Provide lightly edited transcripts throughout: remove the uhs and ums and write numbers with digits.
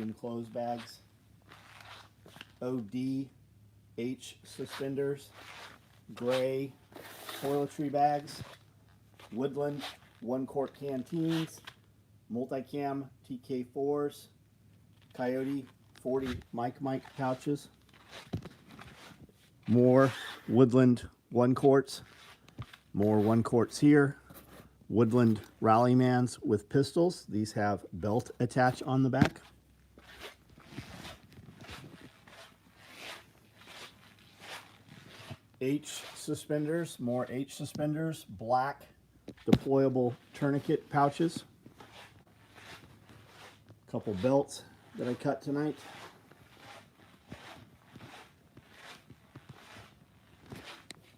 green clothes bags, OD H suspenders, gray toiletry bags, Woodland 1-quart canteens, Multicam TK4s, Coyote 40 Mike pouches, more Woodland 1-quarts, more 1-quarts here, Woodland Rallymans with pistols. These have belt attach on the back. H suspenders, more H suspenders, black deployable tourniquet pouches. Couple belts that I cut tonight.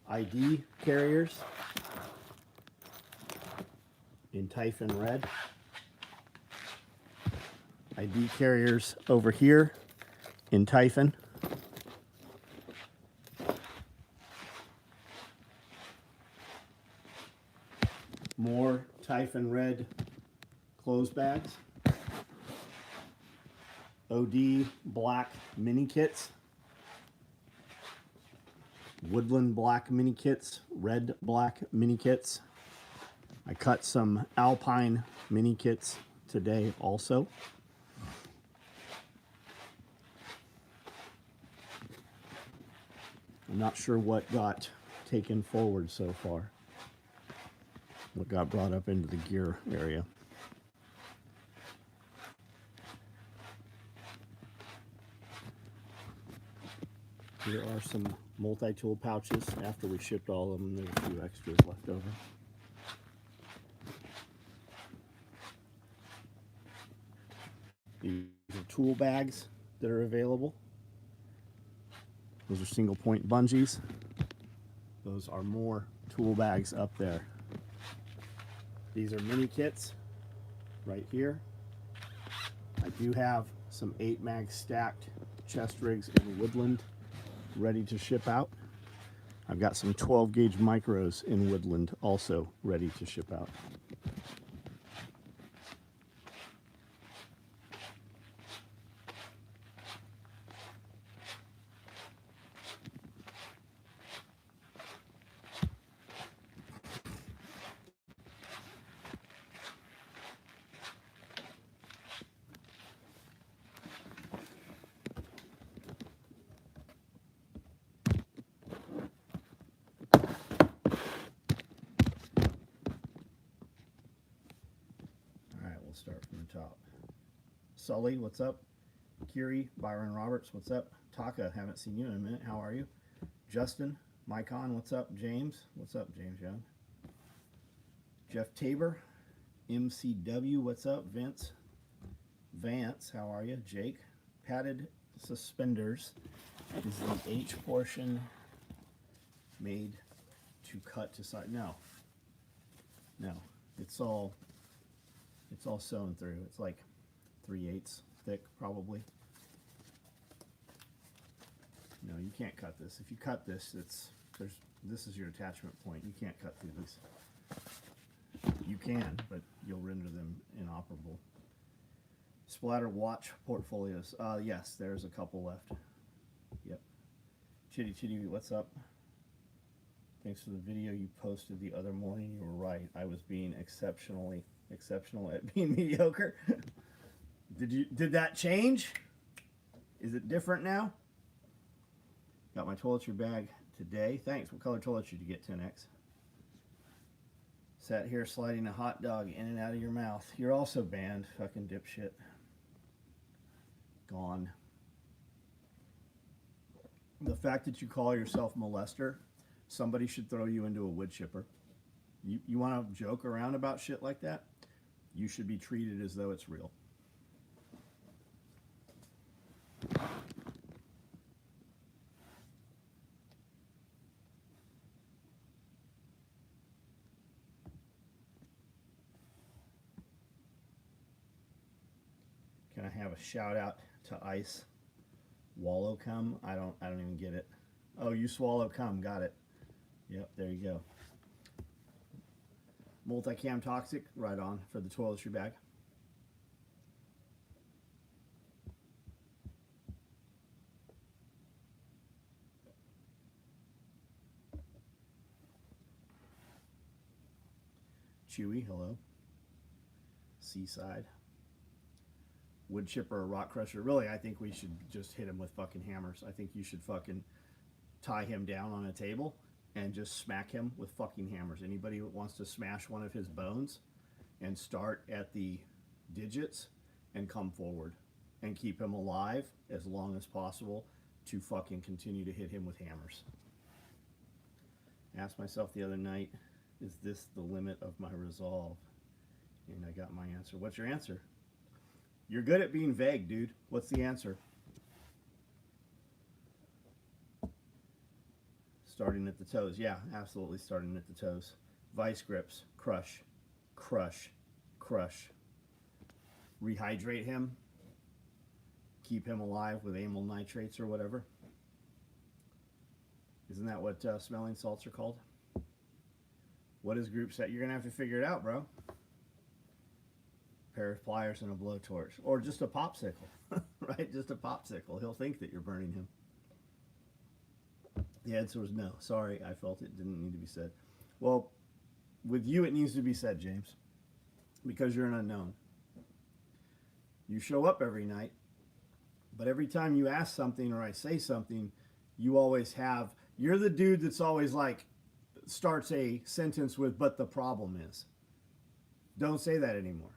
ID carriers in Typhon red. ID carriers over here in Typhon. More Typhon red clothes bags. OD black mini kits. Woodland black mini kits, red black mini kits. I cut some Alpine mini kits today also. I'm not sure what got taken forward so far. What got brought up into the gear area. Here are some multi-tool pouches. After we shipped all of them, there's a few extras left over. These are tool bags that are available. Those are single point bungees. Those are more tool bags up there. These are mini kits right here. I do have some 8-mag stacked chest rigs in Woodland ready to ship out. I've got some 12-gauge micros in Woodland also ready to ship out. We'll start from the top. Sully, what's up? Kiri, Byron Roberts, what's up? Taka, haven't seen you in a minute. How are you? Justin, Mycon, what's up? James, what's up? James Young. Jeff Tabor, MCW, what's up? Vince, Vance, how are you? Jake, padded suspenders is the H portion made to cut to size? No, it's all sewn through. It's like 3/8 thick, probably. No, you can't cut this. If you cut this, this is your attachment point. You can't cut through these. You can, but you'll render them inoperable. Splatter watch portfolios. Yes, there's a couple left. Yep. Chitty, what's up? Thanks for the video you posted the other morning. You were right. I was being exceptional at being mediocre. Did that change? Is it different now? Got my toiletry bag today. Thanks. What color toiletry did you get, 10X? Sat here sliding a hot dog in and out of your mouth. You're also banned, fucking dipshit. Gone. The fact that you call yourself molester, somebody should throw you into a wood chipper. You want to joke around about shit like that? You should be treated as though it's real. Can I have a shout out to Ice Wallow Cum? I don't even get it. Oh, you swallow cum, got it. Yep, there you go. Multicam Toxic, right on for the toiletry bag. Chewy, hello. Seaside. Wood chipper or rock crusher. Really, I think we should just hit him with fucking hammers. I think you should fucking tie him down on a table and just smack him with fucking hammers. Anybody that wants to smash one of his bones and start at the digits and come forward and keep him alive as long as possible to fucking continue to hit him with hammers. I asked myself the other night, is this the limit of my resolve? And I got my answer. What's your answer? You're good at being vague, dude. What's the answer? Starting at the toes. Yeah, absolutely starting at the toes. Vice grips. Crush. Crush. Crush. Rehydrate him. Keep him alive with amyl nitrates or whatever. Isn't that what smelling salts are called? What is group set? You're going to have to figure it out, bro. A pair of pliers and a blowtorch. Or just a popsicle, right? Just a popsicle. He'll think that you're burning him. The answer was no. Sorry, I felt it didn't need to be said. Well, with you it needs to be said, James. Because you're an unknown. You show up every night, but every time you ask something or I say something, you always have... You're the dude that's always like, starts a sentence with, but the problem is. Don't say that anymore.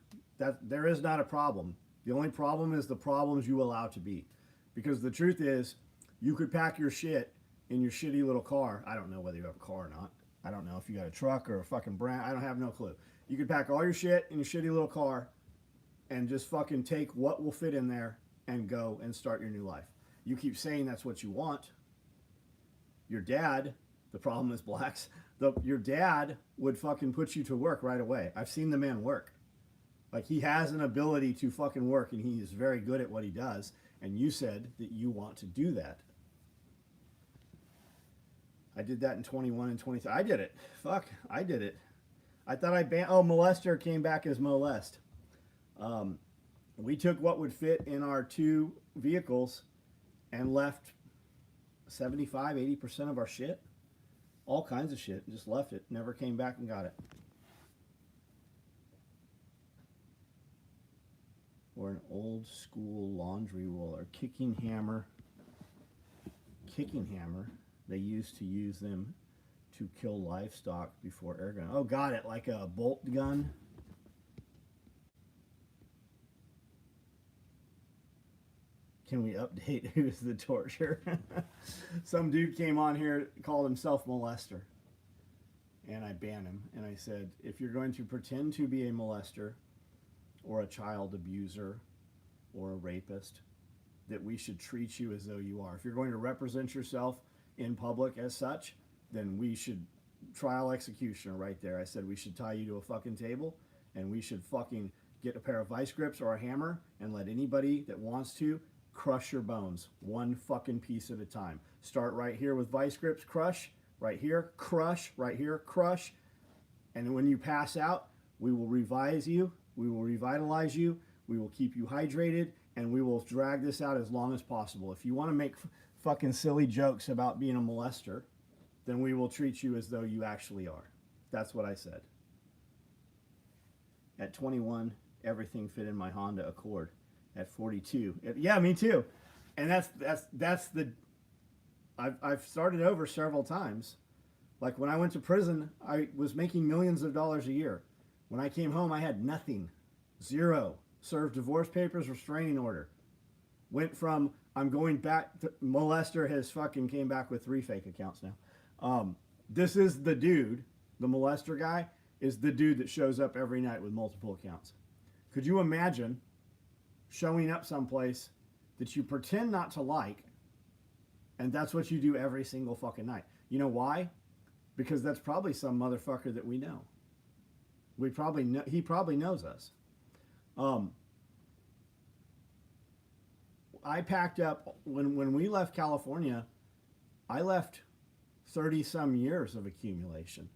There is not a problem. The only problem is the problems you allow to be. Because the truth is, you could pack your shit in your shitty little car. I don't know whether you have a car or not. I don't know if you got a truck or a fucking brand. I don't have no clue. You could pack all your shit in your shitty little car and just fucking take what will fit in there and go and start your new life. You keep saying that's what you want. Your dad, the problem is blacks, your dad would fucking put you to work right away. I've seen the man work. Like, he has an ability to fucking work, and he is very good at what he does. And you said that you want to do that. I did that in 21 and 23. I did it. Fuck, I did it. I thought I banned... Oh, molester came back as molest. We took what would fit in our two vehicles and left 75, 80% of our shit. All kinds of shit. Just left it. Never came back and got it. Or an old school laundry roller. Kicking hammer. Kicking hammer. They used to use them to kill livestock before air gun. Oh, got it. Like a bolt gun. Can we update who's the torture? Some dude came on here, called himself molester. And I banned him. And I said, if you're going to pretend to be a molester or a child abuser or a rapist, that we should treat you as though you are. If you're going to represent yourself in public as such, then we should trial executioner right there. I said we should tie you to a fucking table and we should fucking get a pair of vice grips or a hammer and let anybody that wants to crush your bones one fucking piece at a time. Start right here with vice grips, crush, right here, crush, right here, crush. And when you pass out, we will revise you, we will revitalize you, we will keep you hydrated, and we will drag this out as long as possible. If you want to make fucking silly jokes about being a molester, then we will treat you as though you actually are. That's what I said. At 21, everything fit in my Honda Accord. At 42, yeah, me too. And that's the. I've started over several times. Like when I went to prison, I was making millions of dollars a year. When I came home, I had nothing, zero. Served divorce papers, restraining order. Went from I'm going back to molester has fucking came back with 3 fake accounts now. This is the dude, the molester guy is the dude that shows up every night with multiple accounts. Could you imagine showing up someplace that you pretend not to like, and that's what you do every single fucking night? You know why? Because that's probably some motherfucker that we know. We probably know, he probably knows us. I packed up when we left California. I left 30 some years of accumulation.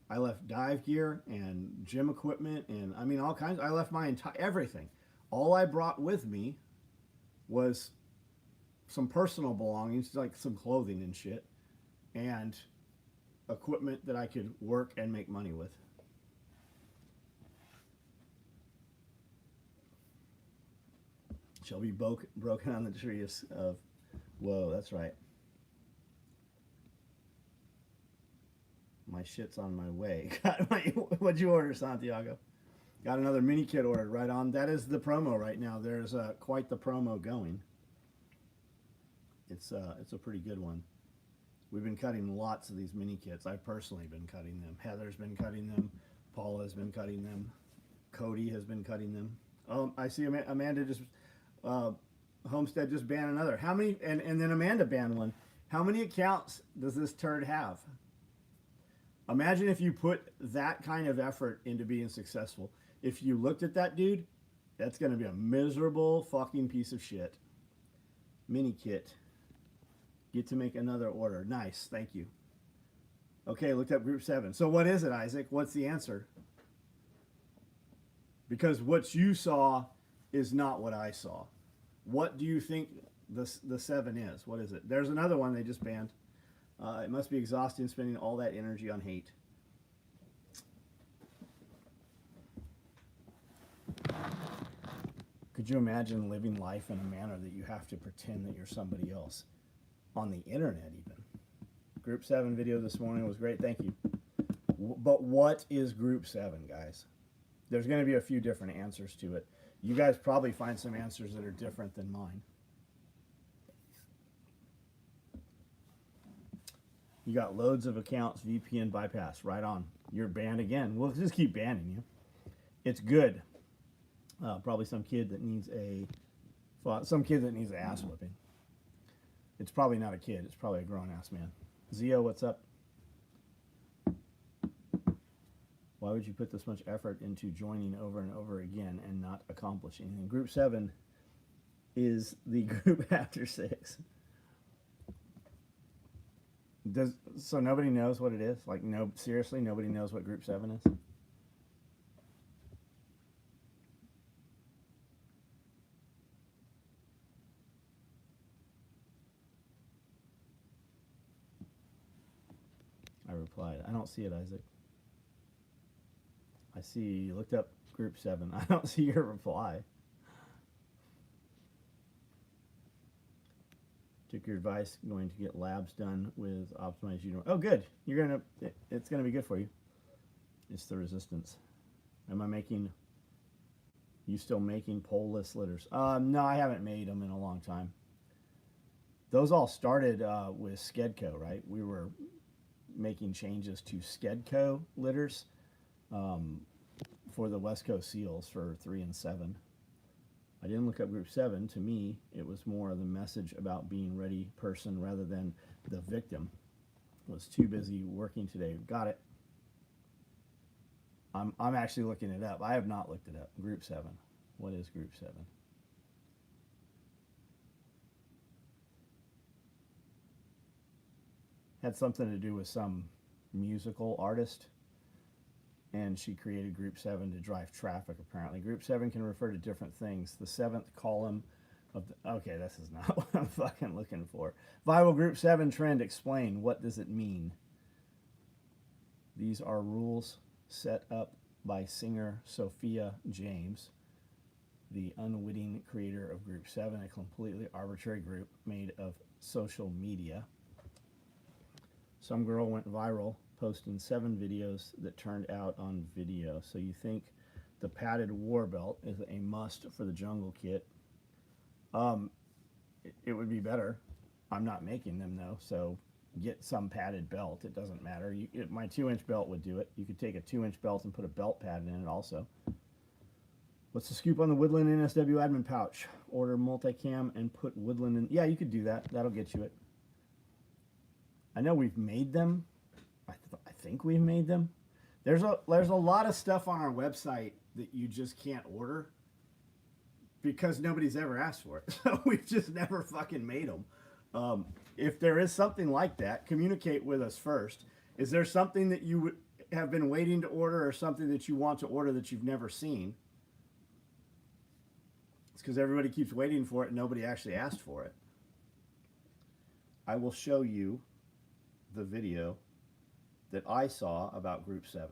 I left dive gear and gym equipment and I mean all kinds. I left my entire everything. All I brought with me was some personal belongings, like some clothing and shit, and equipment that I could work and make money with. shall be broken on the tree of whoa, that's right. My shit's on my way. What'd you order, Santiago? Got another mini kit ordered, right on. That is the promo right now. There's quite the promo going. It's a pretty good one. We've been cutting lots of these mini kits. I've personally been cutting them. Heather's been cutting them. Paula's been cutting them. Cody has been cutting them. Oh, I see Amanda just, Homestead just banned another. How many, and then Amanda banned one. How many accounts does this turd have? Imagine if you put that kind of effort into being successful. If you looked at that dude, that's going to be a miserable fucking piece of shit. Mini kit. Get to make another order. Nice, thank you. Okay, looked up group 7. So what is it, Isaac? What's the answer? Because what you saw is not what I saw. What do you think the 7 is? What is it? There's another one they just banned. It must be exhausting spending all that energy on hate. Could you imagine living life in a manner that you have to pretend that you're somebody else? On the internet even. Group 7 video this morning was great, thank you. But what is group 7, guys? There's going to be a few different answers to it. You guys probably find some answers that are different than mine. You got loads of accounts, VPN bypass, right on. You're banned again. We'll just keep banning you. It's good. Probably some kid that needs an ass whipping. It's probably not a kid. It's probably a grown-ass man. Zio, what's up? Why would you put this much effort into joining over and over again and not accomplish anything? Group 7 is the group after 6. So nobody knows what it is? Like, no, seriously, nobody knows what group 7 is? I replied, I don't see it, Isaac. I see you looked up group 7. I don't see your reply. Took your advice, going to get labs done with optimized uniform. Oh, good. It's gonna be good for you. It's the resistance. You still making pole-less litters? No, I haven't made them in a long time. Those all started with Skedco, right? We were making changes to Skedco litters for the West Coast seals for 3 and 7. I didn't look up group 7. To me, it was more of the message about being ready person rather than the victim. Was too busy working today. Got it. I'm actually looking it up. I have not looked it up. Group 7. What is group 7? Had something to do with some musical artist, and she created group 7 to drive traffic, apparently. Group 7 can refer to different things. The 7th column of the, okay, this is not what I'm fucking looking for. Viral group 7 trend, explain. What does it mean? These are rules set up by singer Sophia James, the unwitting creator of group 7, a completely arbitrary group made of social media. Some girl went viral posting 7 videos that turned out on video. So you think the padded war belt is a must for the jungle kit? It would be better. I'm not making them though, so get some padded belt. It doesn't matter. My 2-inch belt would do it. You could take a 2-inch belt and put a belt pad in it also. What's the scoop on the Woodland NSW admin pouch? Order multicam and put Woodland in. Yeah, you could do that. That'll get you it. I know we've made them. I think we've made them. There's a lot of stuff on our website that you just can't order because nobody's ever asked for it. So we've just never fucking made them. If there is something like that, communicate with us first. Is there something that you would have been waiting to order or something that you want to order that you've never seen? It's because everybody keeps waiting for it and nobody actually asked for it. I will show you the video that I saw about group 7.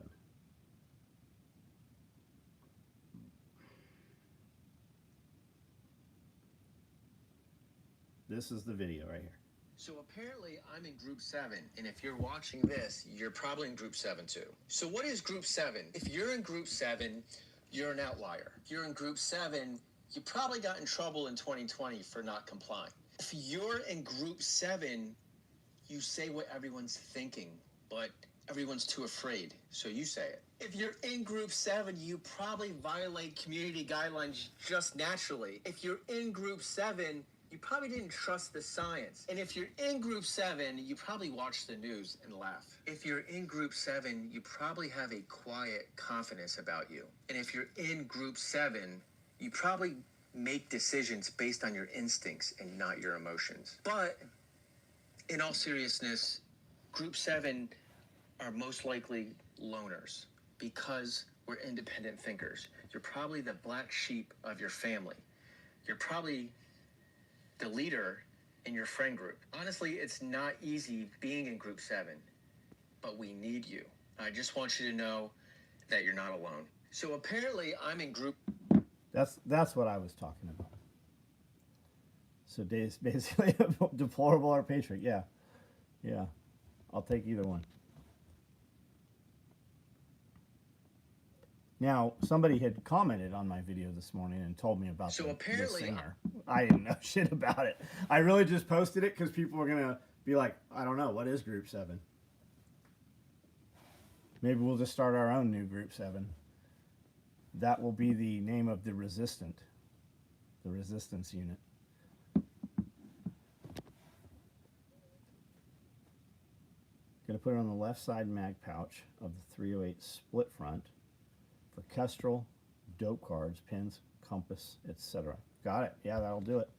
This is the video right here. So apparently I'm in group 7, and if you're watching this, you're probably in group 7 too. So what is group 7? If you're in group 7, you're an outlier. If you're in group 7, you probably got in trouble in 2020 for not complying. If you're in group 7, you say what everyone's thinking, but everyone's too afraid, so you say it. If you're in group 7, you probably violate community guidelines just naturally. If you're in group 7, you probably didn't trust the science. And if you're in group 7, you probably watch the news and laugh. If you're in group 7, you probably have a quiet confidence about you. And if you're in group 7, you probably make decisions based on your instincts and not your emotions. But in all seriousness, group 7 are most likely loners because we're independent thinkers. You're probably the black sheep of your family. You're probably the leader in your friend group. Honestly, it's not easy being in group 7, but we need you. I just want you to know that you're not alone. So apparently I'm in group. That's what I was talking about. So Dave's basically deplorable or patriot. Yeah. Yeah. I'll take either one. Now, somebody had commented on my video this morning and told me about the singer. I didn't know shit about it. I really just posted it because people were going to be like, I don't know, what is Group 7? Maybe we'll just start our own new Group 7. That will be the name of the resistance unit. Going to put it on the left side mag pouch of the 308 split front for Kestrel, dope cards, pins, compass, etc. Got it. Yeah, that'll do it.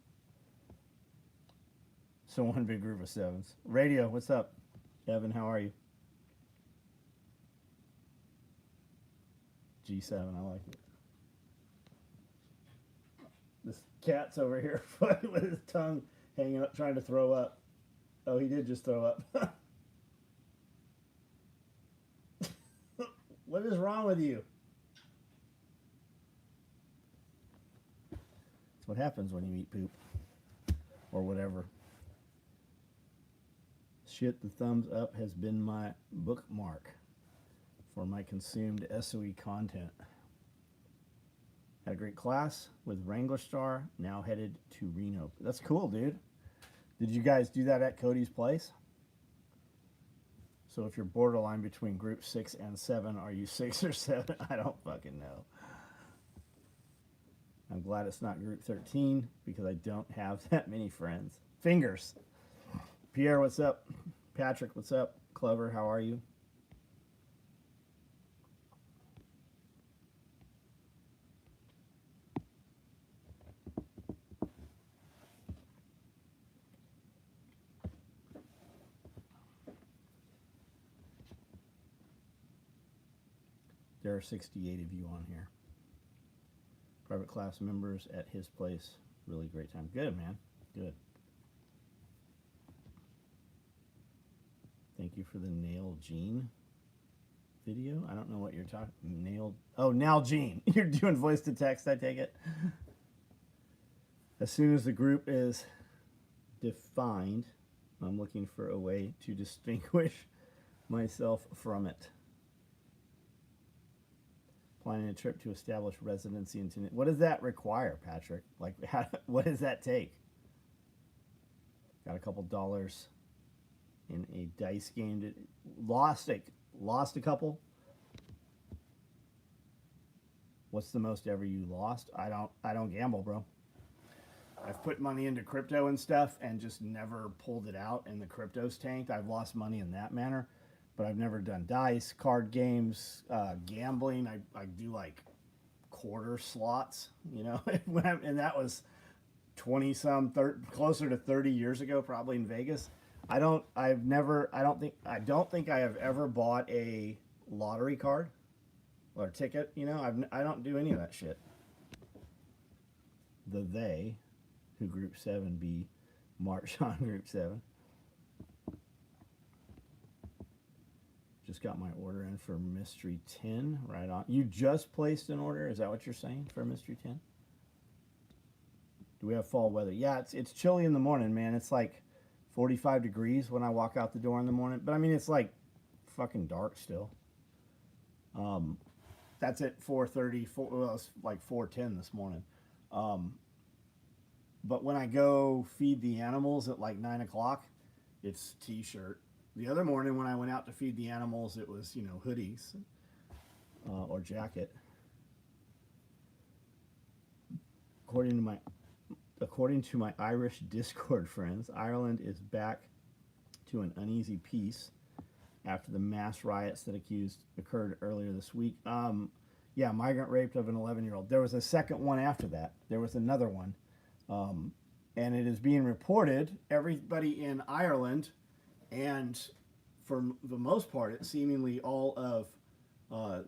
So one big group of 7s. Radio, what's up? Evan, how are you? G7, I like it. This cat's over here with his tongue hanging up, trying to throw up. Oh, he did just throw up. What is wrong with you? That's what happens when you eat poop. Or whatever. Shit, the thumbs up has been my bookmark for my consumed SOE content. Had a great class with Wrangler Star, now headed to Reno. That's cool, dude. Did you guys do that at Cody's place? So if you're borderline between group 6 and 7, are you 6 or 7? I don't fucking know. I'm glad it's not group 13 because I don't have that many friends. Fingers. Pierre, what's up? Patrick, what's up? Clever, how are you? There are 68 of you on here. Private class members at his place. Really great time. Good, man. Good. Thank you for the Nail Gene video. I don't know what you're talking. Nailed. Oh, Nalgene. You're doing voice to text, I take it. As soon as the group is defined, I'm looking for a way to distinguish myself from it. Planning a trip to establish residency in Tunisia. What does that require, Patrick? Like, what does that take? Got a couple dollars in a dice game. Lost a couple. What's the most ever you lost? I don't gamble, bro. I've put money into crypto and stuff and just never pulled it out, and the crypto's tanked. I've lost money in that manner, but I've never done dice, card games, gambling. I do like quarter slots, you know, and that was 20-some, closer to 30 years ago, probably in Vegas. I don't think I have ever bought a lottery card or ticket, you know. I don't do any of that shit. They who group 7B march on group 7. Just got my order in for Mystery 10. Right on. You just placed an order? Is that what you're saying for Mystery 10? Do we have fall weather? Yeah, it's chilly in the morning, man. It's like 45 degrees when I walk out the door in the morning. But I mean, it's like fucking dark still. That's at 4:30. Well, it's like 4:10 this morning. Um, but when I go feed the animals at like 9 o'clock, it's t-shirt. The other morning when I went out to feed the animals, it was, you know, hoodies or jacket. According to my Irish Discord friends, Ireland is back to an uneasy peace after the mass riots that occurred earlier this week. Yeah, migrant rape of an 11-year-old. There was a second one after that. There was another one. And it is being reported, everybody in Ireland, and for the most part, it's seemingly all of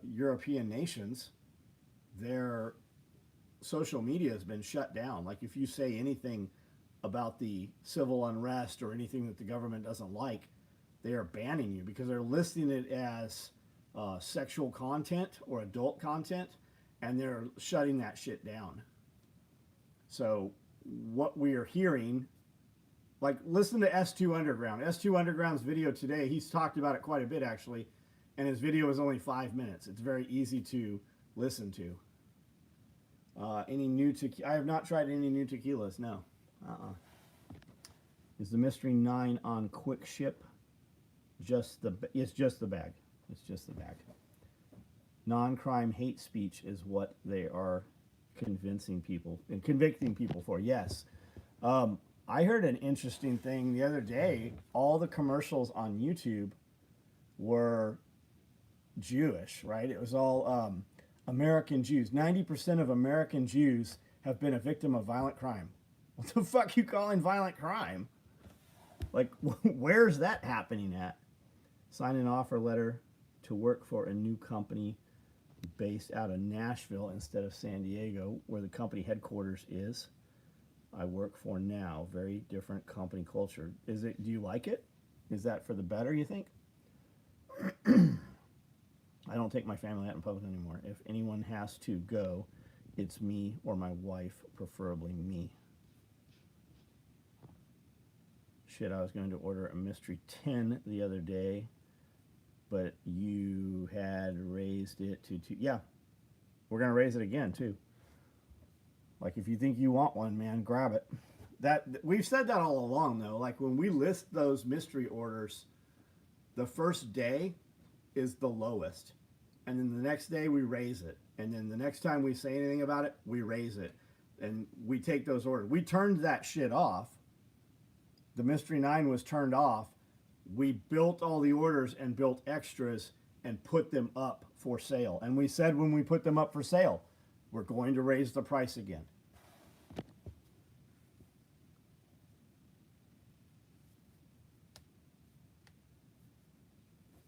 European nations, their social media has been shut down. Like if you say anything about the civil unrest or anything that the government doesn't like, they are banning you because they're listing it as sexual content or adult content, and they're shutting that shit down. So what we are hearing, like listen to S2 Underground. S2 Underground's video today, he's talked about it quite a bit actually, and his video is only 5 minutes. It's very easy to listen to. Any new tequila? I have not tried any new tequilas. No. Is the Mystery 9 on quick ship? It's just the bag. It's just the bag. Non-crime hate speech is what they are convincing people and convicting people for. Yes. I heard an interesting thing the other day. All the commercials on YouTube were Jewish, right? It was all American Jews. 90% of American Jews have been a victim of violent crime. What the fuck you calling violent crime? Like, where's that happening at? Sign an offer letter to work for a new company based out of Nashville instead of San Diego, where the company headquarters is. I work for now. Very different company culture. Is it? Do you like it? Is that for the better, you think? I don't take my family out in public anymore. If anyone has to go, it's me or my wife, preferably me. Shit, I was going to order a Mystery 10 the other day, but you had raised it to 2. Yeah, we're going to raise it again, too. Like, if you think you want one, man, grab it. We've said that all along, though. Like, when we list those mystery orders, the first day is the lowest. And then the next day, we raise it. And then the next time we say anything about it, we raise it. And we take those orders. We turned that shit off. The Mystery 9 was turned off. We built all the orders and built extras and put them up for sale. And we said when we put them up for sale, we're going to raise the price again.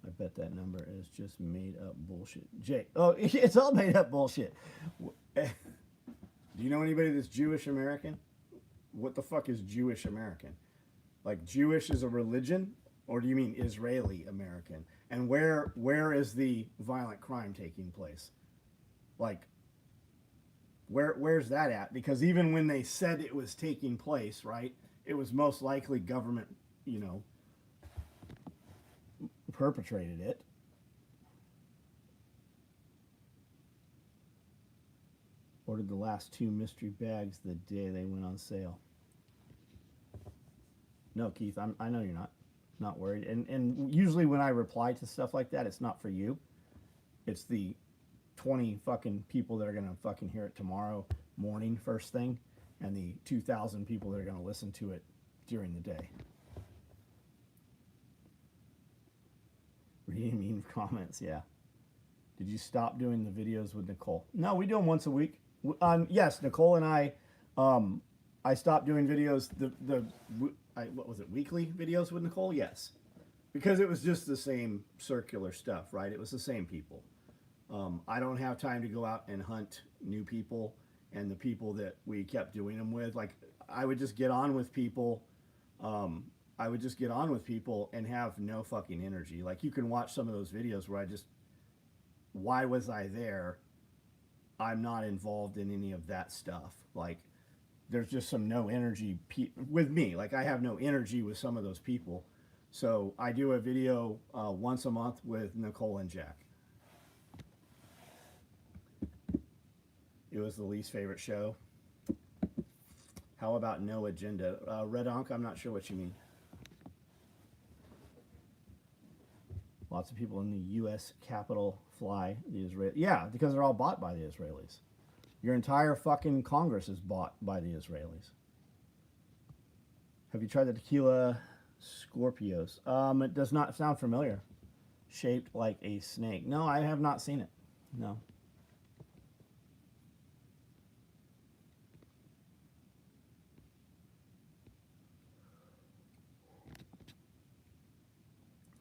I bet that number is just made up bullshit. Jay, oh, it's all made up bullshit. Do you know anybody that's Jewish American? What the fuck is Jewish American? Like, Jewish is a religion, or do you mean Israeli American? And where is the violent crime taking place? Like, where's that at? Because even when they said it was taking place, right, it was most likely government, you know, perpetrated it. Ordered the last 2 mystery bags the day they went on sale. No, Keith, I know you're not worried. And usually when I reply to stuff like that, it's not for you. It's the 20 fucking people that are going to fucking hear it tomorrow morning first thing, and the 2,000 people that are going to listen to it during the day. Reading mean comments, yeah. Did you stop doing the videos with Nicole? No, we do them once a week. Yes, Nicole and I stopped doing videos, what was it, weekly videos with Nicole? Yes. Because it was just the same circular stuff, right? It was the same people. I don't have time to go out and hunt new people, and the people that we kept doing them with. Like, I would just get on with people. And have no fucking energy. Like, you can watch some of those videos where why was I there? I'm not involved in any of that stuff. Like, there's just some no energy with me. Like I have no energy with some of those people. So I do a video once a month with Nicole and Jack. It was the least favorite show. How about no agenda? Red Onk, I'm not sure what you mean. Lots of people in the U.S. Capitol fly the Israel. Yeah, because they're all bought by the Israelis. Your entire fucking Congress is bought by the Israelis. Have you tried the tequila Scorpios? It does not sound familiar. Shaped like a snake. No, I have not seen it. No.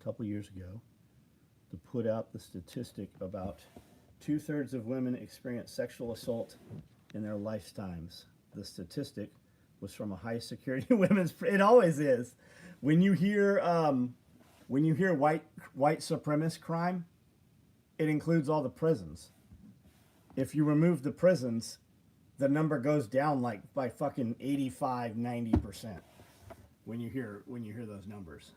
A couple years ago, to put out the statistic about 2/3 of women experience sexual assault in their lifetimes. The statistic was from a high security women's. It always is. When you hear white supremacist crime, it includes all the prisons. If you remove the prisons, the number goes down like by fucking 85-90% when you hear those numbers.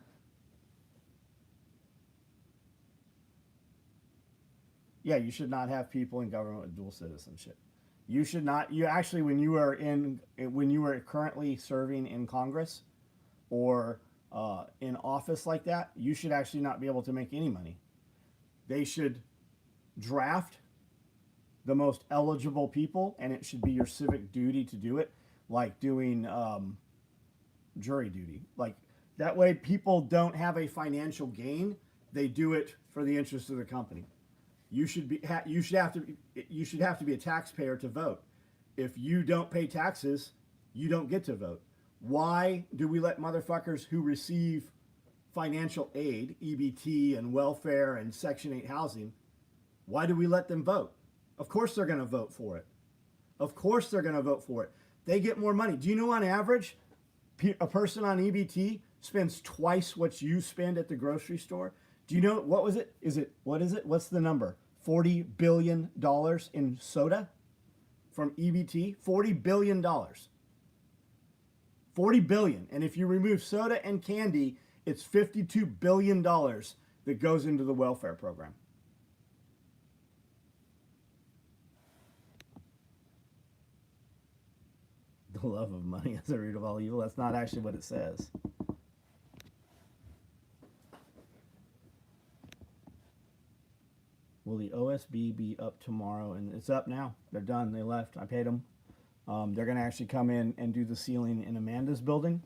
Yeah, you should not have people in government with dual citizenship. You should not. You actually, when you are currently serving in Congress or in office like that, you should actually not be able to make any money. They should draft the most eligible people, and it should be your civic duty to do it, like doing jury duty. Like that way, people don't have a financial gain. They do it for the interest of the company. You should have to be a taxpayer to vote. If you don't pay taxes, you don't get to vote. Why do we let motherfuckers who receive financial aid, EBT and welfare and Section 8 housing, why do we let them vote? Of course they're going to vote for it. Of course they're going to vote for it. They get more money. Do you know on average, a person on EBT spends twice what you spend at the grocery store? Do you know, what was it? What is it? What's the number? $40 billion in soda from EBT? $40 billion. $40 billion. And if you remove soda and candy, it's $52 billion that goes into the welfare program. The love of money is the root of all evil. That's not actually what it says. Will the OSB be up tomorrow? And it's up now. They're done. They left. I paid them. They're going to actually come in and do the ceiling in Amanda's building.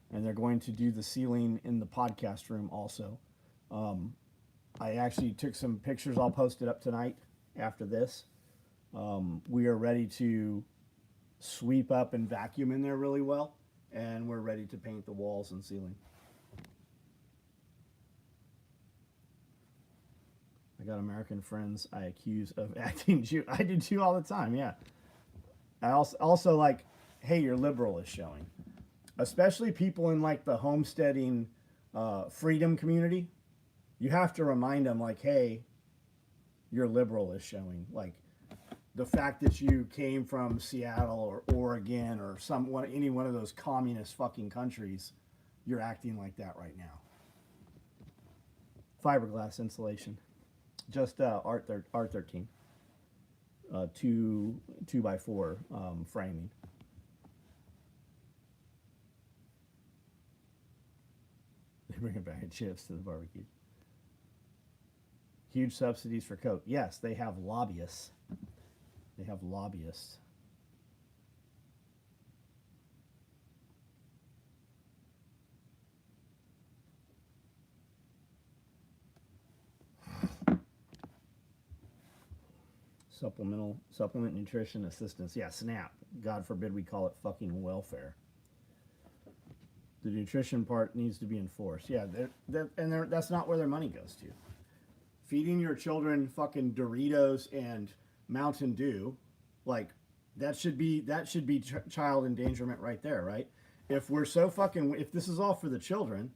And they're going to do the ceiling in the podcast room also. I actually took some pictures. I'll post it up tonight after this. We are ready to sweep up and vacuum in there really well. And we're ready to paint the walls and ceiling. I got American friends I accuse of acting Jew. I do too all the time, yeah. I also like, hey, your liberal is showing. Especially people in like the homesteading freedom community. You have to remind them like, hey, your liberal is showing. Like the fact that you came from Seattle or Oregon or any one of those communist fucking countries, you're acting like that right now. Fiberglass insulation. Just R13, 2x4 framing. They bring a bag of chips to the barbecue. Huge subsidies for Coke. Yes, they have lobbyists. They have lobbyists. Supplement nutrition assistance. Yeah, SNAP. God forbid we call it fucking welfare. The nutrition part needs to be enforced. Yeah, that's not where their money goes to. Feeding your children fucking Doritos and Mountain Dew, like that should be child endangerment right there, right? If this is all for the children,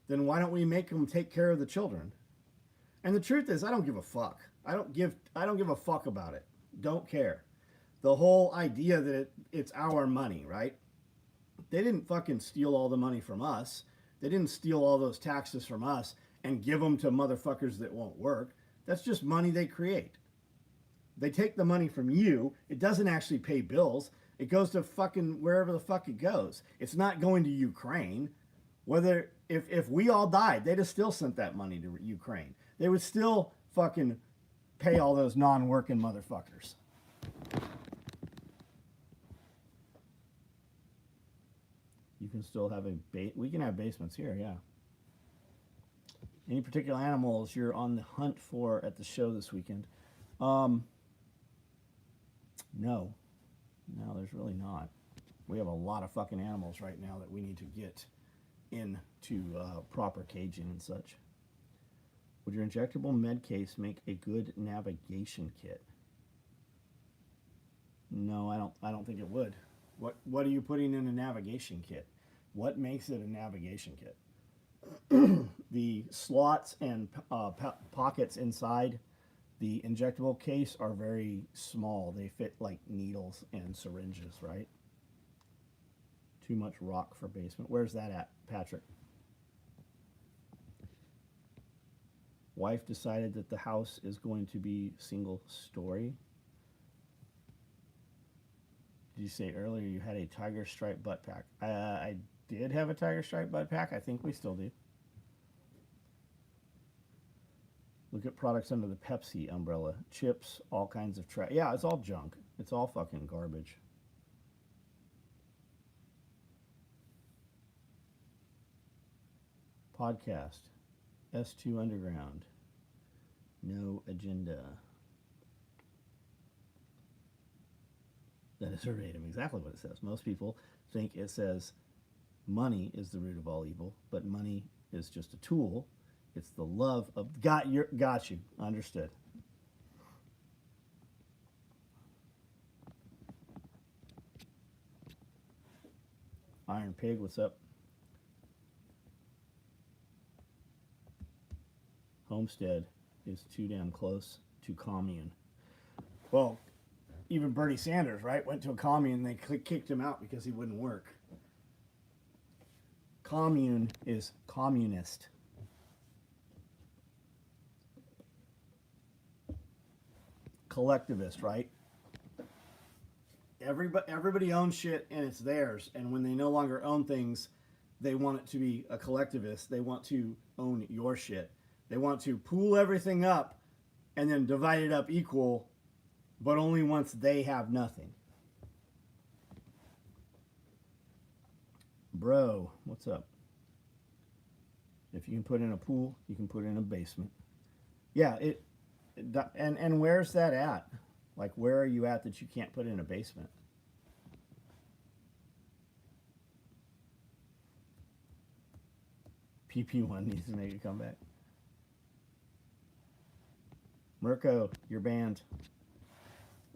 then why don't we make them take care of the children? And the truth is, I don't give a fuck. I don't give a fuck about it. Don't care. the whole idea that it's our money, right? They didn't fucking steal all the money from us. They didn't steal all those taxes from us and give them to motherfuckers that won't work. That's just money they create. They take the money from you. It doesn't actually pay bills. It goes to fucking wherever the fuck it goes. It's not going to Ukraine. Whether if we all died, they'd have still sent that money to Ukraine. They would still fucking pay all those non-working motherfuckers. You can still have we can have basements here, yeah. Any particular animals you're on the hunt for at the show this weekend? No, there's really not. We have a lot of fucking animals right now that we need to get into proper caging and such. Would your injectable med case make a good navigation kit? No, I don't think it would. What are you putting in a navigation kit? What makes it a navigation kit? The slots and pockets inside the injectable case are very small. They fit like needles and syringes, right? Too much rock for basement. Where's that at, Patrick? Wife decided that the house is going to be single story. Did you say earlier you had a tiger stripe butt pack? I did have a tiger stripe butt pack. I think we still do. Look at products under the Pepsi umbrella. Chips, all kinds of trash. Yeah, it's all junk. It's all fucking garbage. Podcast. S2 Underground. No agenda. That is verbatim exactly what it says. Most people think it says money is the root of all evil, but money is just a tool. It's the love of got you. Understood. Iron Pig, what's up? Homestead is too damn close to commune. Well, even Bernie Sanders, right, went to a commune and they kicked him out because he wouldn't work. Commune is communist. Collectivist, right? Everybody owns shit and it's theirs, and when they no longer own things, they want it to be a collectivist. They want to own your shit. They want to pool everything up and then divide it up equal, but only once they have nothing. Bro, what's up? If you can put in a pool, you can put in a basement. Yeah, and where's that at? Like, where are you at that you can't put in a basement? PP1 needs to make a comeback. Mirko, you're banned.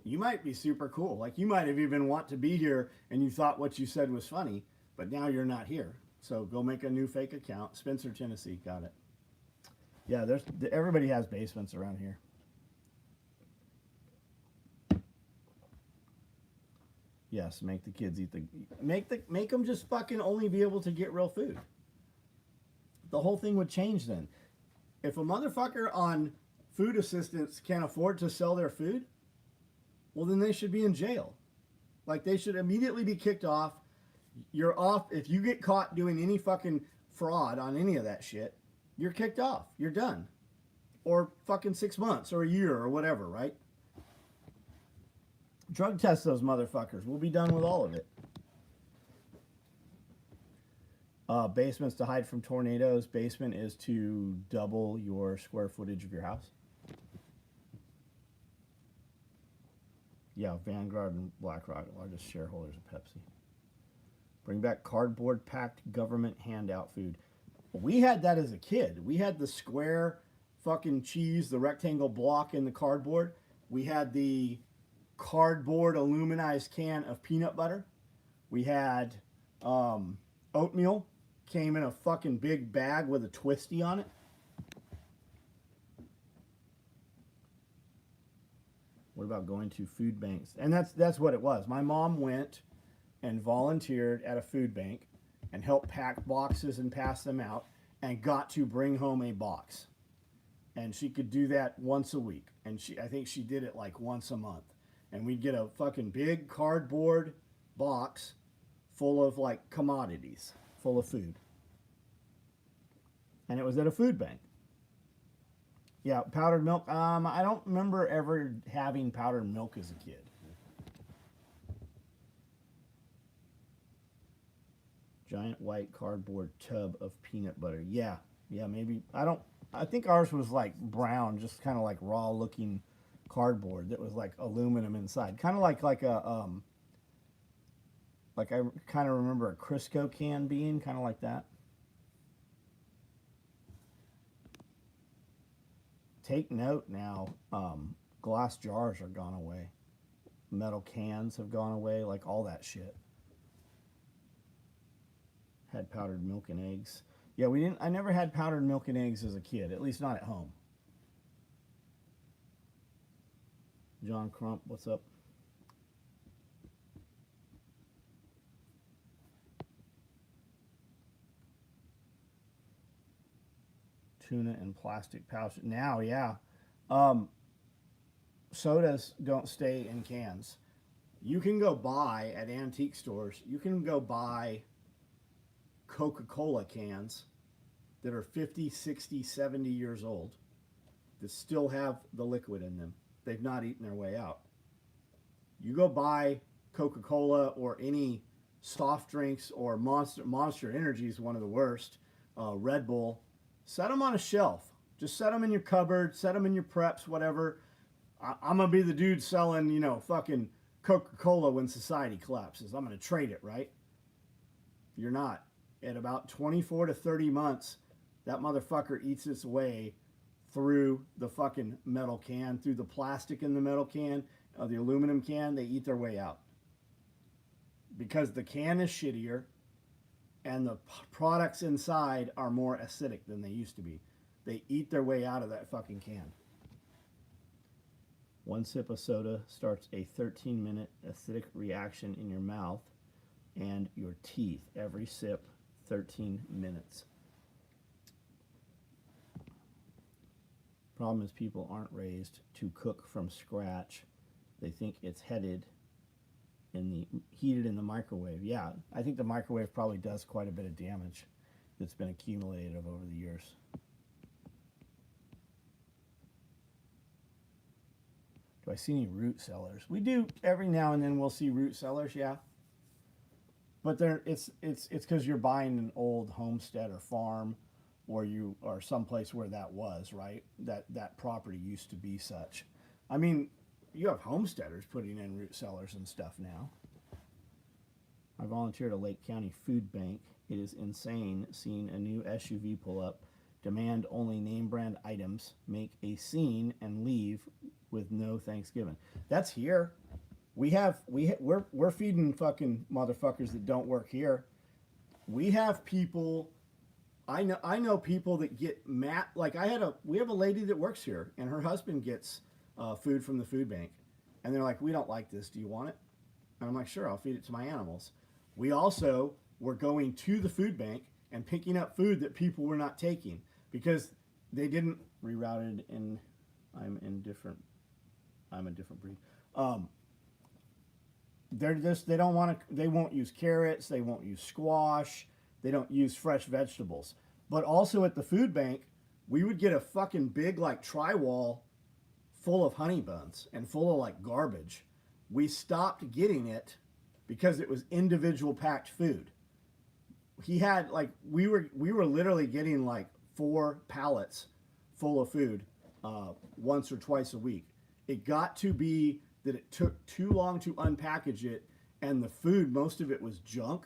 You might be super cool. Like, you might have even want to be here and you thought what you said was funny, but now you're not here. So go make a new fake account. Spencer, Tennessee, got it. Yeah, everybody has basements around here. Yes, make the kids eat make them just fucking only be able to get real food. The whole thing would change then. If a motherfucker on food assistance can't afford to sell their food, well, then they should be in jail. Like, they should immediately be kicked off. You're off. If you get caught doing any fucking fraud on any of that shit, you're kicked off. You're done. Or fucking 6 months or a year or whatever, right? Drug test those motherfuckers. We'll be done with all of it. Basements to hide from tornadoes. Basement is to double your square footage of your house. Yeah, Vanguard and BlackRock, largest shareholders of Pepsi. Bring back cardboard packed government handout food. We had that as a kid. We had the square fucking cheese, the rectangle block in the cardboard. We had the cardboard aluminized can of peanut butter. We had oatmeal. Came in a fucking big bag with a twisty on it. What about going to food banks? And that's what it was. My mom went and volunteered at a food bank and helped pack boxes and pass them out and got to bring home a box. And she could do that once a week. And I think she did it like once a month. And we'd get a fucking big cardboard box full of like commodities, full of food. And it was at a food bank. Yeah, powdered milk. I don't remember ever having powdered milk as a kid. Giant white cardboard tub of peanut butter. Yeah, maybe. I think ours was like brown, just kind of like raw looking cardboard that was like aluminum inside. Kind of like a, like I kind of remember a Crisco can being, kind of like that. Take note now, glass jars are gone away. Metal cans have gone away, like all that shit. Had powdered milk and eggs. Yeah, I never had powdered milk and eggs as a kid, at least not at home. John Crump, what's up? Tuna in plastic pouch. Now, yeah. Sodas don't stay in cans. You can go buy at antique stores, you can go buy Coca-Cola cans that are 50, 60, 70 years old that still have the liquid in them. They've not eaten their way out. You go buy Coca-Cola or any soft drinks or Monster Energy is one of the worst. Red Bull. Set them on a shelf. Just set them in your cupboard, set them in your preps, whatever. I'm going to be the dude selling, fucking Coca-Cola when society collapses. I'm going to trade it, right? You're not. At about 24 to 30 months, that motherfucker eats its way through the fucking metal can, through the plastic in the metal can, the aluminum can. They eat their way out. Because the can is shittier and the products inside are more acidic than they used to be. They eat their way out of that fucking can. One sip of soda starts a 13-minute acidic reaction in your mouth and your teeth. Every sip, 13 minutes. Problem is people aren't raised to cook from scratch. They think it's heated heated in the microwave. Yeah, I think the microwave probably does quite a bit of damage that's been accumulated over the years. Do I see any root cellars? We do every now and then. We'll see root cellars, yeah. But it's because you're buying an old homestead or farm, or you are someplace where that was, right. That property used to be such. I mean, you have homesteaders putting in root cellars and stuff now. I volunteered at a Lake County food bank. It is insane seeing a new SUV pull up, demand only name brand items, make a scene, and leave with no thanks given. That's here. We're feeding fucking motherfuckers that don't work here. We have people. I know people that get mad. Like we have a lady that works here, and her husband gets food from the food bank, and they're like, "We don't like this. Do you want it?" And I'm like, "Sure, I'll feed it to my animals." We also were going to the food bank and picking up food that people were not taking because they didn't rerouted in. I'm a different breed. They don't want to. They won't use carrots. They won't use squash. They don't use fresh vegetables. But also at the food bank, we would get a fucking big like tri-wall full of honey buns and full of like garbage. We stopped getting it because it was individual packed food. He had like we were literally getting like 4 pallets full of food once or twice a week. It got to be that it took too long to unpackage it, and the food, most of it was junk,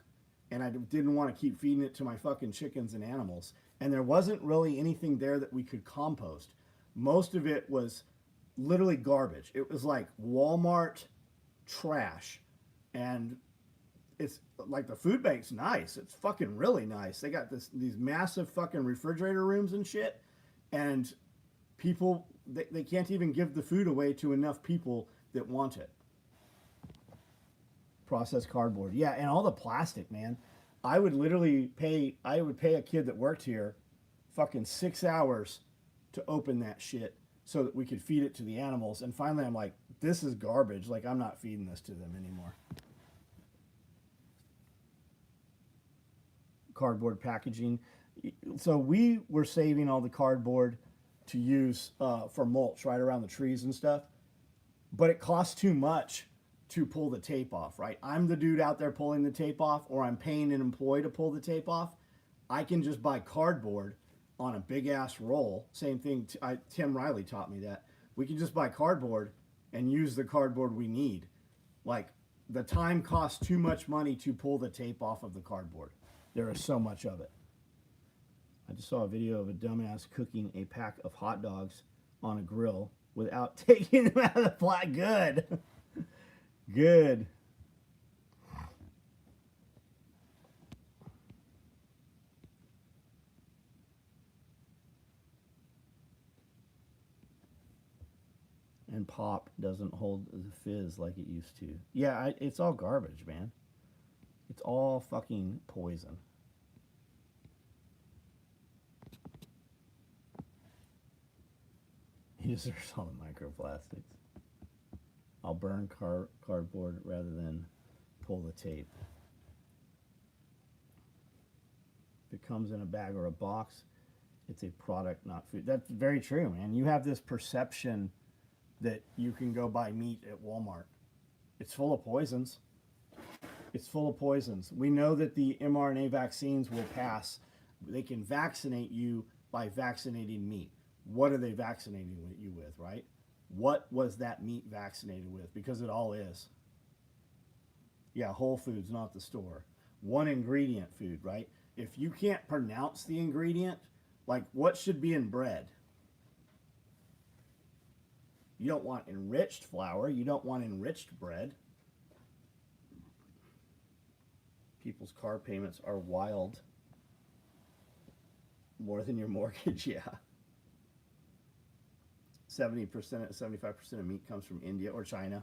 and I didn't want to keep feeding it to my fucking chickens and animals. And there wasn't really anything there that we could compost. Most of it was literally garbage. It was like Walmart trash. And it's like the food bank's nice. It's fucking really nice. They got these massive fucking refrigerator rooms and shit. And people, they can't even give the food away to enough people that want it. Processed cardboard. Yeah, and all the plastic, man. I would pay a kid that worked here fucking 6 hours to open that shit so that we could feed it to the animals. And finally I'm like, this is garbage. Like, I'm not feeding this to them anymore. Cardboard packaging. So we were saving all the cardboard to use for mulch right around the trees and stuff. But it costs too much to pull the tape off, right? I'm the dude out there pulling the tape off, or I'm paying an employee to pull the tape off. I can just buy cardboard on a big ass roll. Same thing, Tim Riley taught me that. We can just buy cardboard and use the cardboard we need. Like, the time costs too much money to pull the tape off of the cardboard. There is so much of it. I just saw a video of a dumbass cooking a pack of hot dogs on a grill without taking them out of the flat. Good. Good. And pop doesn't hold the fizz like it used to. Yeah, it's all garbage, man. It's all fucking poison. Users all the microplastics. I'll burn cardboard rather than pull the tape. If it comes in a bag or a box, it's a product, not food. That's very true, man. You have this perception that you can go buy meat at Walmart. It's full of poisons. It's full of poisons. We know that the mRNA vaccines will pass. They can vaccinate you by vaccinating meat. What are they vaccinating you with, right? What was that meat vaccinated with? Because it all is. Yeah, Whole Foods, not the store. One ingredient food, right? If you can't pronounce the ingredient, like what should be in bread? You don't want enriched flour. You don't want enriched bread. People's car payments are wild. More than your mortgage, yeah. 70%, 75% of meat comes from India or China.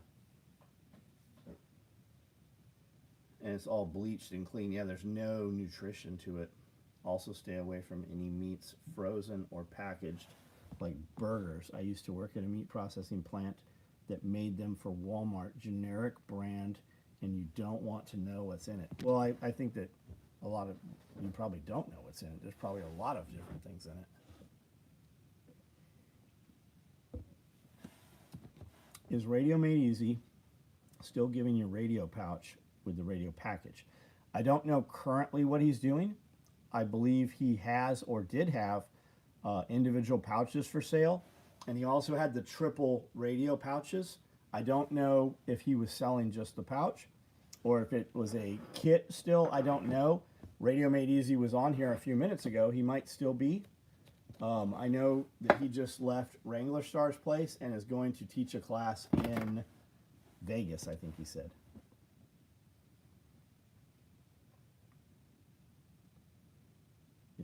And it's all bleached and clean. Yeah, there's no nutrition to it. Also stay away from any meats frozen or packaged, like burgers. I used to work at a meat processing plant that made them for Walmart, generic brand, and you don't want to know what's in it. Well, I think that a lot of, you probably don't know what's in it. There's probably a lot of different things in it. Is Radio Made Easy still giving you radio pouch with the radio package? I don't know currently what he's doing. I believe he has or did have individual pouches for sale, and he also had the triple radio pouches. I don't know if he was selling just the pouch or if it was a kit still. I don't know. Radio Made Easy was on here a few minutes ago. He might still be. I know that he just left Wrangler Star's place and is going to teach a class in Vegas, I think he said.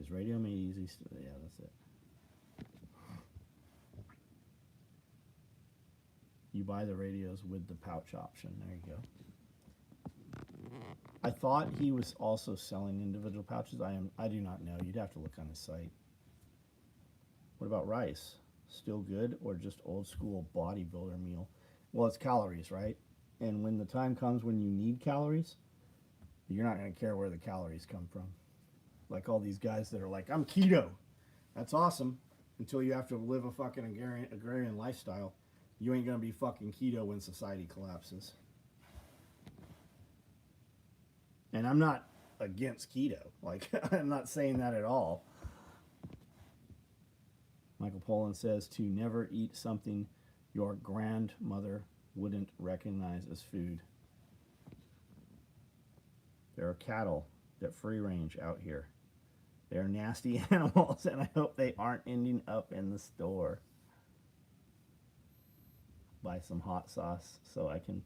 Is Radio Made Easy still? Yeah, that's it. You buy the radios with the pouch option. There you go. I thought he was also selling individual pouches. I do not know. You'd have to look on his site. What about rice? Still good or just old school bodybuilder meal? Well, it's calories, right? And when the time comes when you need calories, you're not going to care where the calories come from. Like all these guys that are like, I'm keto. That's awesome. Until you have to live a fucking agrarian lifestyle. You ain't going to be fucking keto when society collapses. And I'm not against keto. Like, I'm not saying that at all. Michael Pollan says to never eat something your grandmother wouldn't recognize as food. There are cattle that free range out here. They're nasty animals, and I hope they aren't ending up in the store. Buy some hot sauce so I can...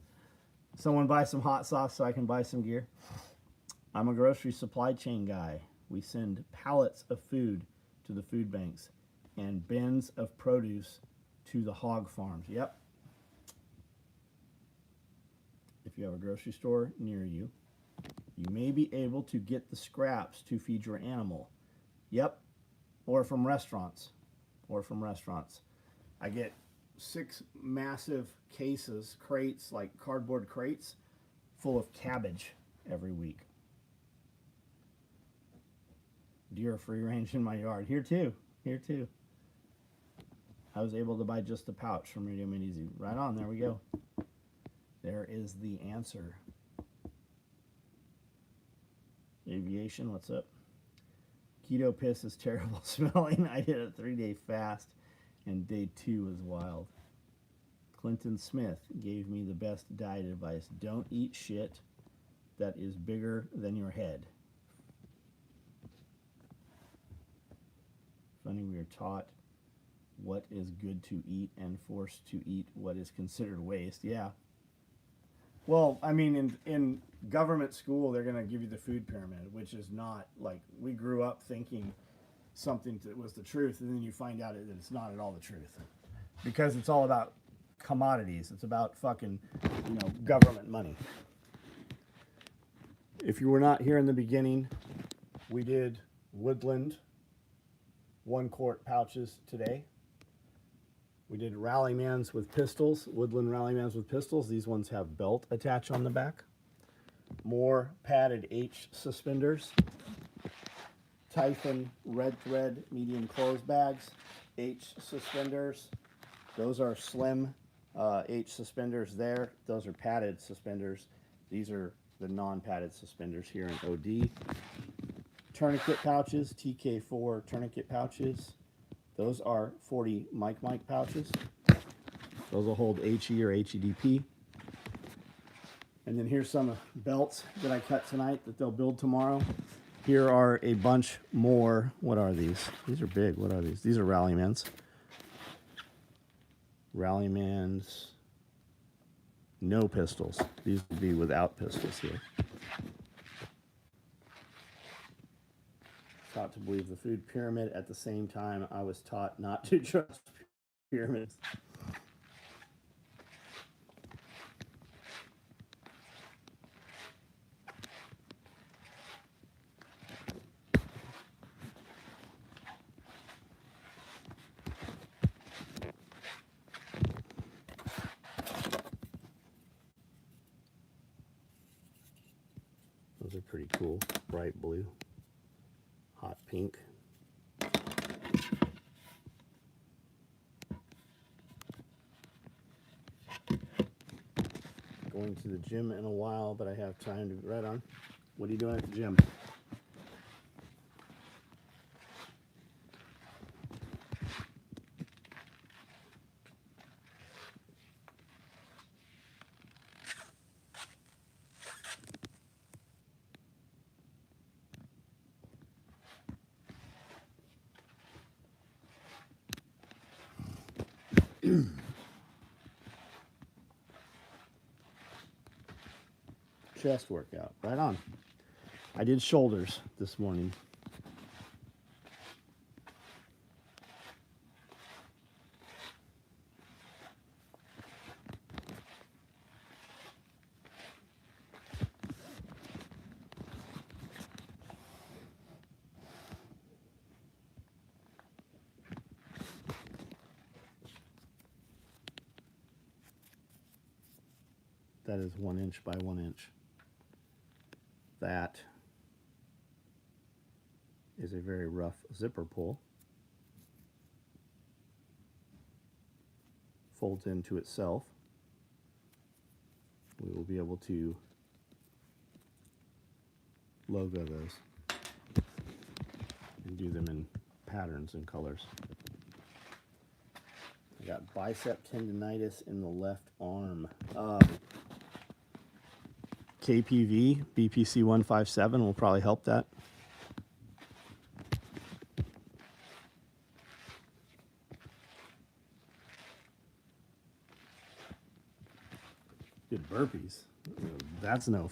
Someone buy some hot sauce so I can buy some gear. I'm a grocery supply chain guy. We send pallets of food to the food banks and bins of produce to the hog farms. Yep. you have a grocery store near you, you may be able to get the scraps to feed your animal. Yep, or from restaurants. I get 6 massive cases, crates, like cardboard crates, full of cabbage every week. Deer free range in my yard. Here too. I was able to buy just a pouch from Radio Made Easy. Right on, there we go. There is the answer. Aviation, what's up? Keto piss is terrible smelling. I did a 3-day fast, and day 2 was wild. Clinton Smith gave me the best diet advice. Don't eat shit that is bigger than your head. Funny, we are taught what is good to eat and forced to eat what is considered waste. Yeah. Well, I mean, in government school, they're going to give you the food pyramid, which is not, like, we grew up thinking something that was the truth, and then you find out that it's not at all the truth. Because it's all about commodities. It's about fucking, government money. If you were not here in the beginning, we did Woodland 1-quart pouches today. We did Rallymans with pistols, Woodland Rallymans with pistols. These ones have belt attach on the back. More padded H suspenders. Typhon red thread medium clothes bags. H suspenders. Those are slim H suspenders there. Those are padded suspenders. These are the non-padded suspenders here in OD. Tourniquet pouches, TK4 tourniquet pouches. Those are 40 Mike pouches. Those will hold HE or HEDP. And then here's some belts that I cut tonight that they'll build tomorrow. Here are a bunch more. What are these? These are big. What are these? These are Rallymans. Rallymans. No pistols. These would be without pistols here. Taught to believe the food pyramid. At the same time, I was taught not to trust pyramids. Those are pretty cool. Bright blue. Hot pink. Going to the gym in a while, but I have time to right on. What are you doing at the gym? Chest workout. Right on. I did shoulders this morning. That is 1 inch by 1 inch. That is a very rough zipper pull. Folds into itself. We will be able to logo those and do them in patterns and colors. I got bicep tendonitis in the left arm. KPV, BPC 157 will probably help that. Did burpees. That's no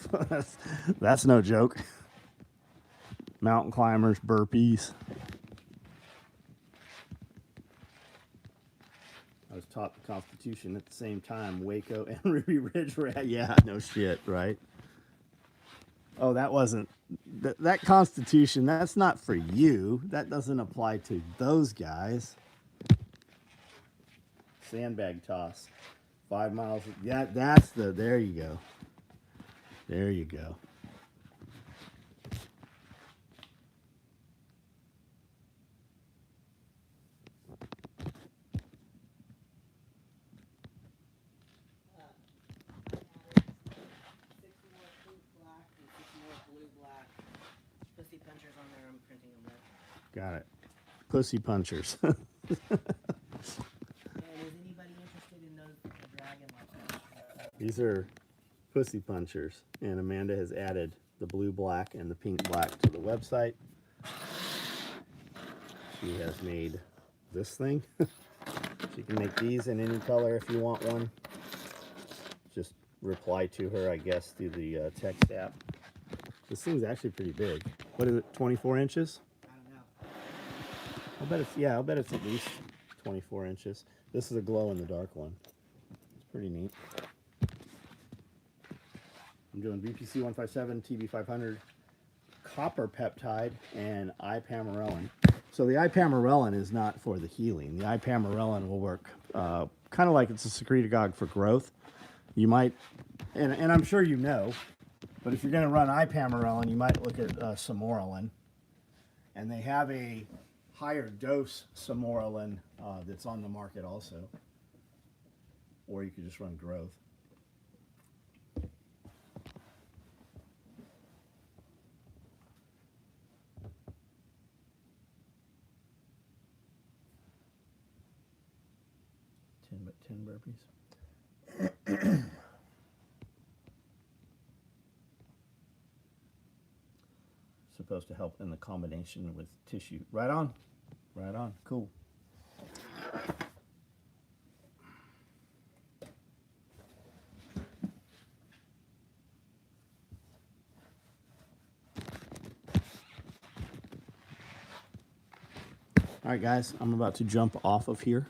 that's no joke. Mountain climbers, burpees. I was taught the Constitution at the same time. Waco and Ruby Ridge were at, yeah, no shit, right? Oh, that wasn't, that Constitution, that's not for you. That doesn't apply to those guys. Sandbag toss. 5 miles. Yeah, that's the, there you go. There you go. Pussy punchers on there, I'm printing them up. Got it. Pussy punchers. And is anybody interested in those dragon like These are pussy punchers, and Amanda has added the blue black and the pink black to the website. She has made this thing. She can make these in any color if you want one. Just reply to her, I guess, through the text app. This thing's actually pretty big. What is it, 24 inches? I don't know. I'll bet it's, yeah, I'll bet it's at least 24 inches. This is a glow-in-the-dark one. It's pretty neat. I'm doing VPC 157, TB 500, copper peptide, and ipamarelin. So the ipamarelin is not for the healing. The ipamarelin will work kind of like it's a secretagogue for growth. You might, and I'm sure you know, but if you're going to run ipamarelin, you might look at samorelin. And they have a higher dose samorelin that's on the market also. Or you could just run growth. But 10 burpees. Supposed to help in the combination with tissue. Right on. Right on. Cool. All right, guys, I'm about to jump off of here.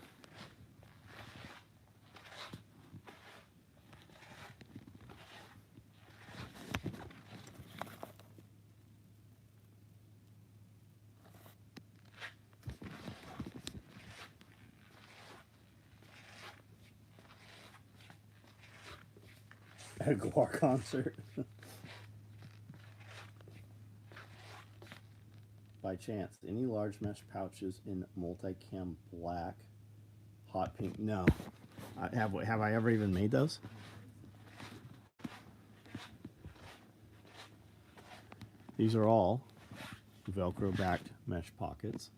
At a guar concert. By chance, any large mesh pouches in multicam black, hot pink? No. Have I ever even made those? These are all Velcro backed mesh pockets.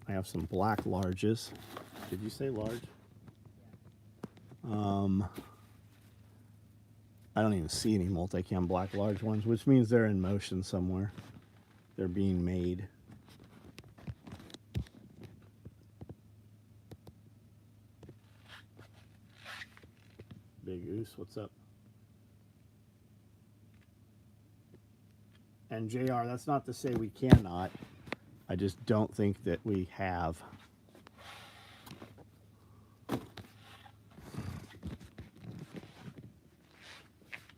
I have some black larges. Did you say large? I don't even see any multicam black large ones, which means they're in motion somewhere. They're being made. Big Oos, what's up? And JR, that's not to say we cannot. I just don't think that we have.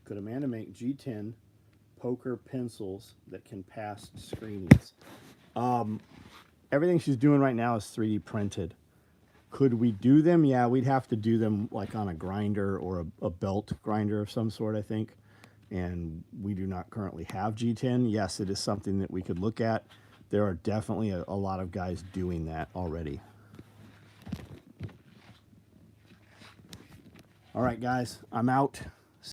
Could Amanda make G10 poker pencils that can pass screenings? Everything she's doing right now is 3D printed. Could we do them? Yeah, we'd have to do them like on a grinder or a belt grinder of some sort, I think. And we do not currently have G10. Yes, it is something that we could look at. There are definitely a lot of guys doing that already. All right, guys, I'm out.